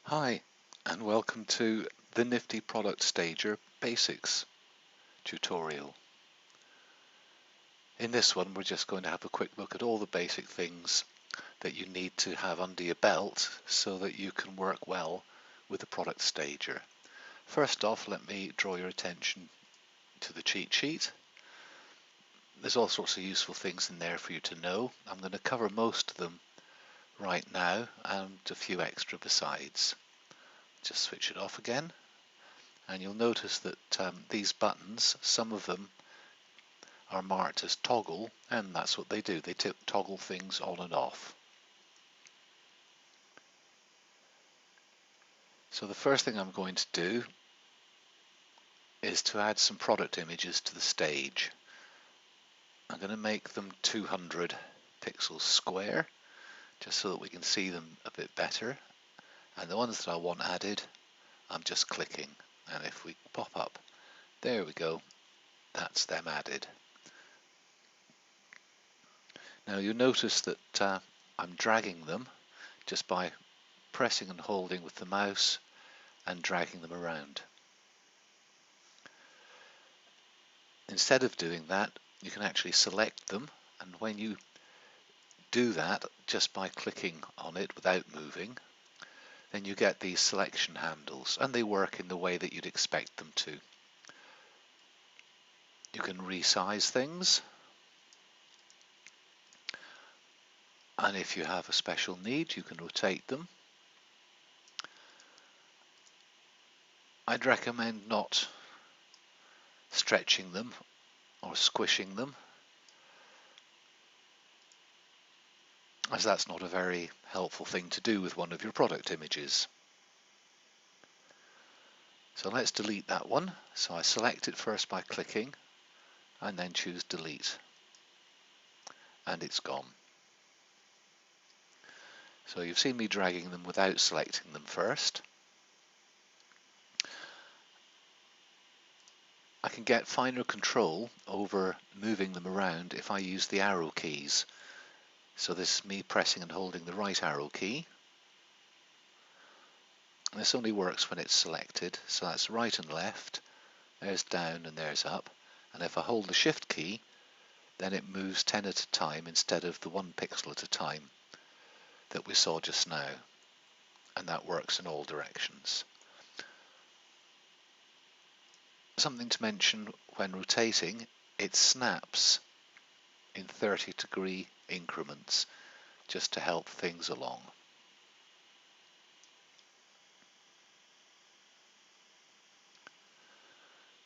Hi, and welcome to the Nifty Product Stager Basics tutorial. In this one, we're just going to have a quick look at all the basic things that you need to have under your belt so that you can work well with the product stager. First off, let me draw your attention to the cheat sheet. There's all sorts of useful things in there for you to know. I'm going to cover most of them right now and a few extra besides. Just switch it off again. And you'll notice that these buttons, some of them are marked as toggle, and that's what they do. They toggle things on and off. So the first thing I'm going to do is to add some product images to the stage. I'm going to make them 200 pixels square, just so that we can see them a bit better. And the ones that I want added, I'm just clicking. And if we pop up, there we go, that's them added. Now you'll notice that I'm dragging them just by pressing and holding with the mouse and dragging them around. Instead of doing that, you can actually select them, and when you do that just by clicking on it without moving, then you get these selection handles, and they work in the way that you'd expect them to. You can resize things, and if you have a special need, you can rotate them. I'd recommend not stretching them or squishing them, as that's not a very helpful thing to do with one of your product images. So let's delete that one. So I select it first by clicking and then choose delete, and it's gone. So you've seen me dragging them without selecting them first. I can get finer control over moving them around if I use the arrow keys. So this is me pressing and holding the right arrow key. This only works when it's selected, so that's right and left, there's down and there's up. And if I hold the shift key, then it moves 10 at a time instead of the 1 pixel at a time that we saw just now. And that works in all directions. Something to mention when rotating, it snaps in 30-degree increments just to help things along.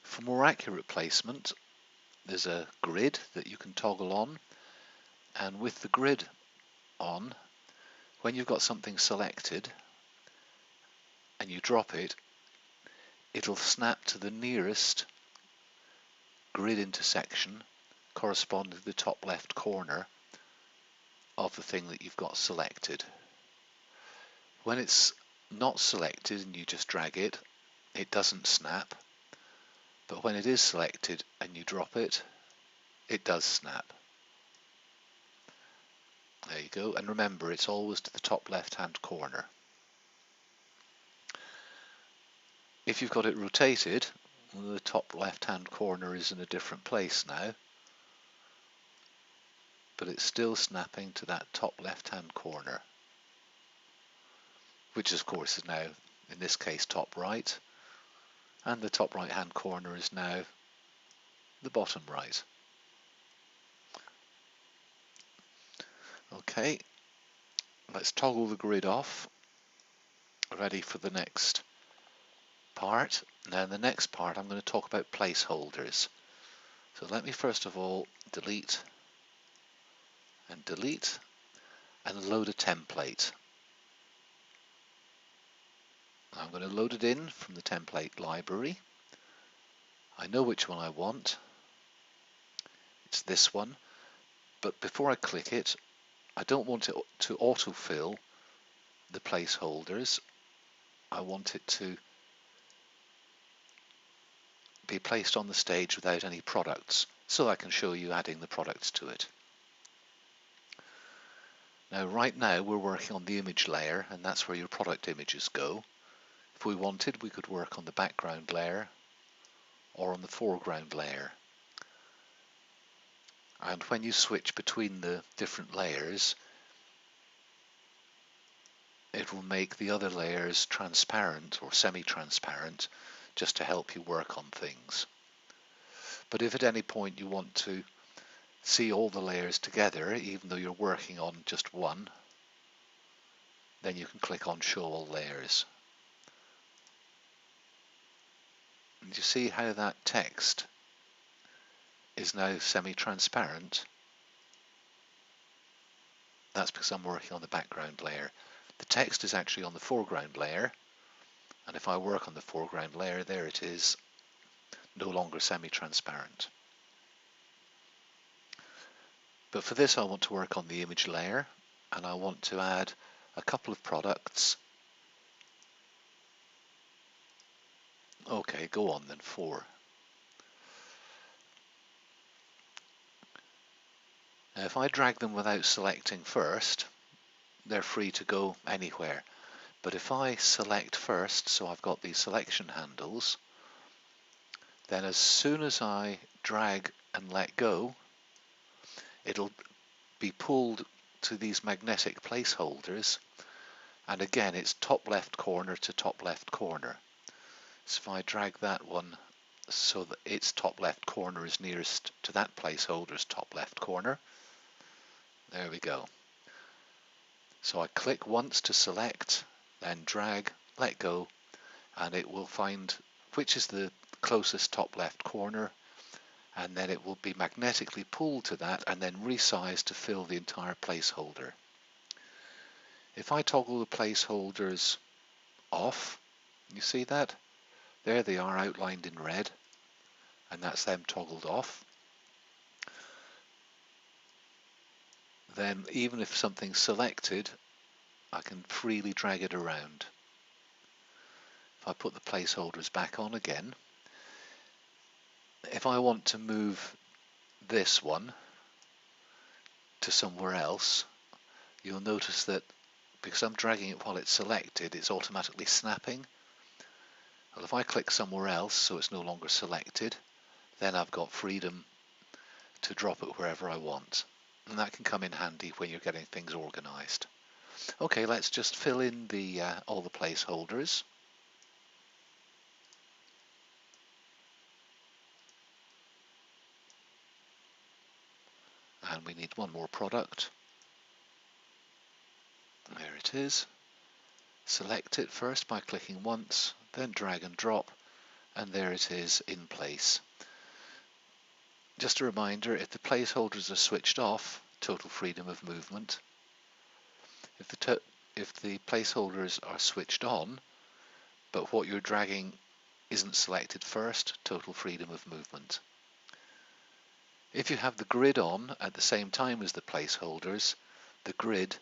For more accurate placement, there's a grid that you can toggle on, and with the grid on, when you've got something selected and you drop it, it'll snap to the nearest grid intersection corresponding to the top left corner of the thing that you've got selected. When it's not selected and you just drag it, it doesn't snap, but when it is selected and you drop it, it does snap. There you go, and remember, it's always to the top left hand corner. If you've got it rotated, the top left hand corner is in a different place now, but it's still snapping to that top left hand corner, which of course is now, in this case, top right, and the top right hand corner is now the bottom right. Okay, let's toggle the grid off, ready for the next part. Now in the next part I'm going to talk about placeholders. So let me first of all delete and load a template. I'm going to load it in from the template library. I know which one I want. It's this one, but before I click it, I don't want it to autofill the placeholders. I want it to be placed on the stage without any products, so I can show you adding the products to it. Now right now we're working on the image layer, and that's where your product images go. If we wanted, we could work on the background layer or on the foreground layer. And when you switch between the different layers, it will make the other layers transparent or semi-transparent just to help you work on things. But if at any point you want to see all the layers together, even though you're working on just one, then you can click on Show All Layers. And you see how that text is now semi-transparent? That's because I'm working on the background layer. The text is actually on the foreground layer, and if I work on the foreground layer, there it is, no longer semi-transparent. But for this I want to work on the image layer, and I want to add a couple of products. Okay, go on then, 4. Now if I drag them without selecting first, they're free to go anywhere. But if I select first, so I've got these selection handles, then as soon as I drag and let go, it'll be pulled to these magnetic placeholders, and again it's top left corner to top left corner. So if I drag that one so that its top left corner is nearest to that placeholder's top left corner, there we go. So I click once to select, then drag, let go, and it will find which is the closest top left corner, and then it will be magnetically pulled to that and then resized to fill the entire placeholder. If I toggle the placeholders off, you see that? There they are outlined in red, and that's them toggled off. Then even if something's selected, I can freely drag it around. If I put the placeholders back on again, if I want to move this one to somewhere else, you'll notice that because I'm dragging it while it's selected, it's automatically snapping. Well, if I click somewhere else so it's no longer selected, then I've got freedom to drop it wherever I want. And that can come in handy when you're getting things organized. Okay, let's just fill in the all the placeholders. And we need one more product. There it is. Select it first by clicking once, then drag and drop, and there it is in place. Just a reminder, if the placeholders are switched off, total freedom of movement. If the placeholders are switched on, but what you're dragging isn't selected first, total freedom of movement. If you have the grid on at the same time as the placeholders, the grid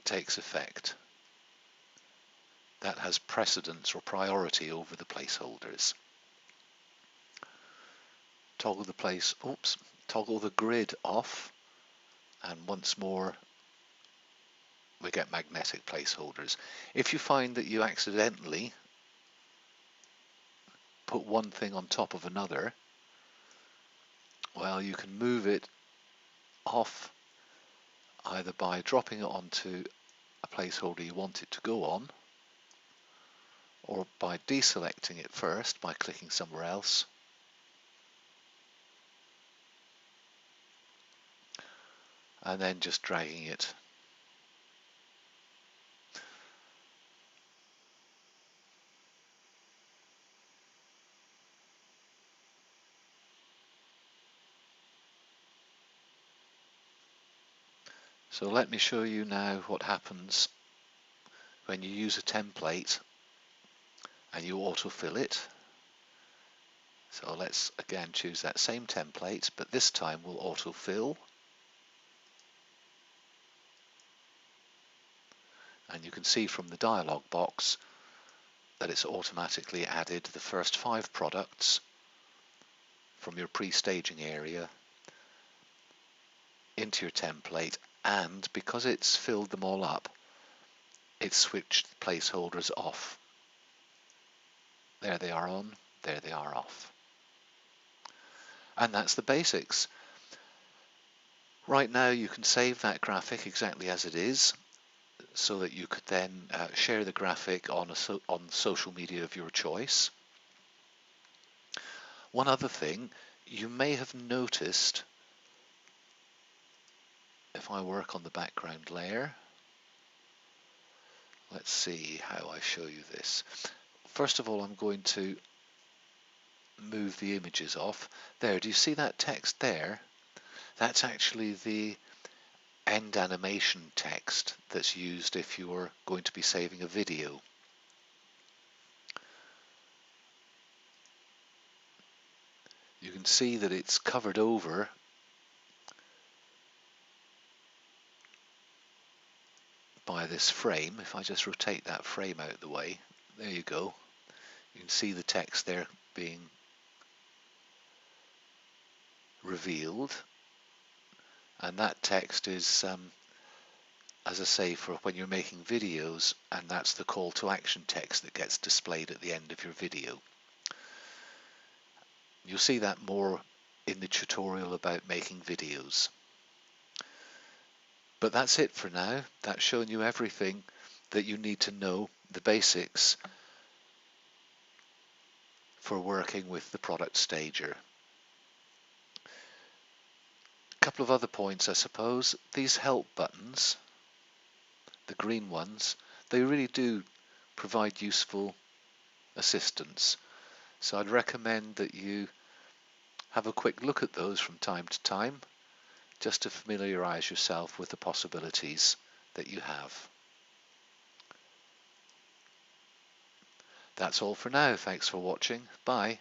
takes effect. That has precedence or priority over the placeholders. Toggle the grid off, and once more we get magnetic placeholders. If you find that you accidentally put one thing on top of another, well, you can move it off either by dropping it onto a placeholder you want it to go on, or by deselecting it first by clicking somewhere else, and then just dragging it. So let me show you now what happens when you use a template and you autofill it. So let's again choose that same template, but this time we'll autofill. And you can see from the dialog box that it's automatically added the first 5 products from your pre-staging area into your template, and because it's filled them all up, it switched the placeholders off. There they are on, there they are off. And that's the basics. Right now you can save that graphic exactly as it is, so that you could then share the graphic on social media of your choice. One other thing, you may have noticed, if I work on the background layer, let's see how I show you this. First of all, I'm going to move the images off. There, do you see that text there? That's actually the end animation text that's used if you're going to be saving a video. You can see that it's covered over by this frame. If I just rotate that frame out of the way, there you go. You can see the text there being revealed, and that text is as I say, for when you're making videos, and that's the call to action text that gets displayed at the end of your video. You'll see that more in the tutorial about making videos. But that's it for now. That's shown you everything that you need to know, the basics for working with the product stager. A couple of other points, I suppose. These help buttons, the green ones, they really do provide useful assistance. So I'd recommend that you have a quick look at those from time to time, just to familiarize yourself with the possibilities that you have. That's all for now. Thanks for watching. Bye.